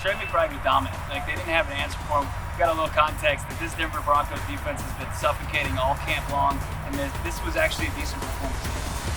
Trey McBride was dominant. Like, they didn't have an answer for him. Got a little context that this Denver Broncos defense has been suffocating all camp long, and this was actually a decent performance.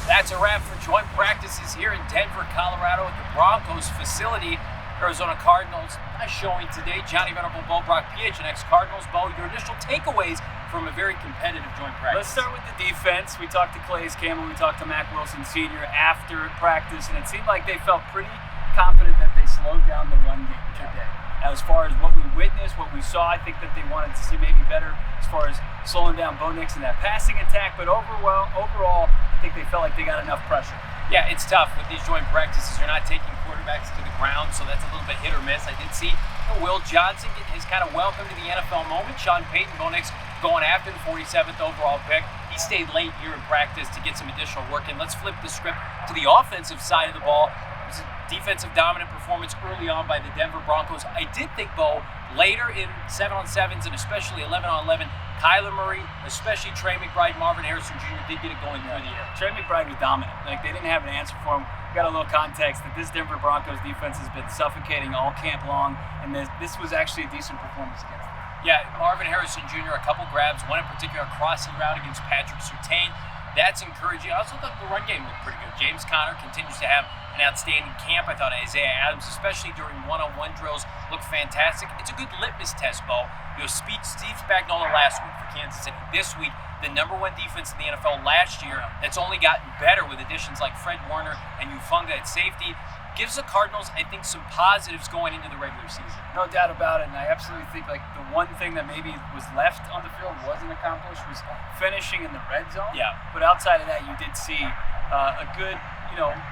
That's a wrap for joint practices here in Denver, Colorado at the Broncos facility. Arizona Cardinals showing today. Johnny Venerable Bo Brack, PHNX Cardinals. Bo, your initial takeaways from a very competitive joint practice. Let's start with the defense. We talked to Calais Campbell, we talked to Mack Wilson Sr. after practice, and it seemed like they felt pretty confident that they slowed down the run game today. As far as what we witnessed, what we saw, I think that they wanted to see maybe better as far as slowing down Bo Nix in that passing attack, but overall, I think they felt like they got enough pressure. Yeah, it's tough with these joint practices. You're not taking quarterbacks to the ground, so that's a little bit hit or miss. I did see Will Johnson get his kind of welcome to the NFL moment. Sean Payton, Bo Nix going after the 47th overall pick. He stayed late here in practice to get some additional work in. Let's flip the script to the offensive side of the ball. It was a defensive dominant performance early on by the Denver Broncos. I did think, Bo, later in 7-on-7s and especially 11-on-11, Kyler Murray, especially Trey McBride, Marvin Harrison Jr. did get it going through the air. Trey McBride was dominant. Like, they didn't have an answer for him. Got a little context that this Denver Broncos defense has been suffocating all camp long, and this was actually a decent performance against them. Yeah, Marvin Harrison Jr., a couple grabs, one in particular crossing route against Patrick Surtain. That's encouraging. I also thought the run game looked pretty good. James Conner continues to have an outstanding camp. I thought Isaiah Adams, especially during one-on-one drills, looked fantastic. It's a good litmus test, Bo. Steve Spagnuolo last week for Kansas City. This week, the #1 defense in the NFL last year, that's only gotten better with additions like Fred Warner and Ufunga at safety. Gives the Cardinals, I think, some positives going into the regular season. No doubt about it, and I absolutely think like the one thing that maybe was left on the field wasn't accomplished was finishing in the red zone. Yeah. But outside of that, you did see a good,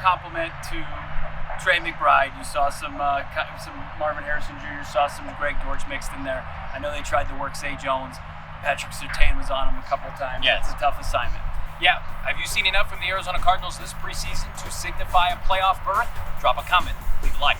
compliment to Trey McBride. You saw some Marvin Harrison Jr., saw some Greg Dortch mixed in there. I know they tried to work Zay Jones. Patrick Surtain was on him a couple of times. Yeah, it's a tough assignment. Yeah, have you seen enough from the Arizona Cardinals this preseason to signify a playoff berth? Drop a comment, leave a like.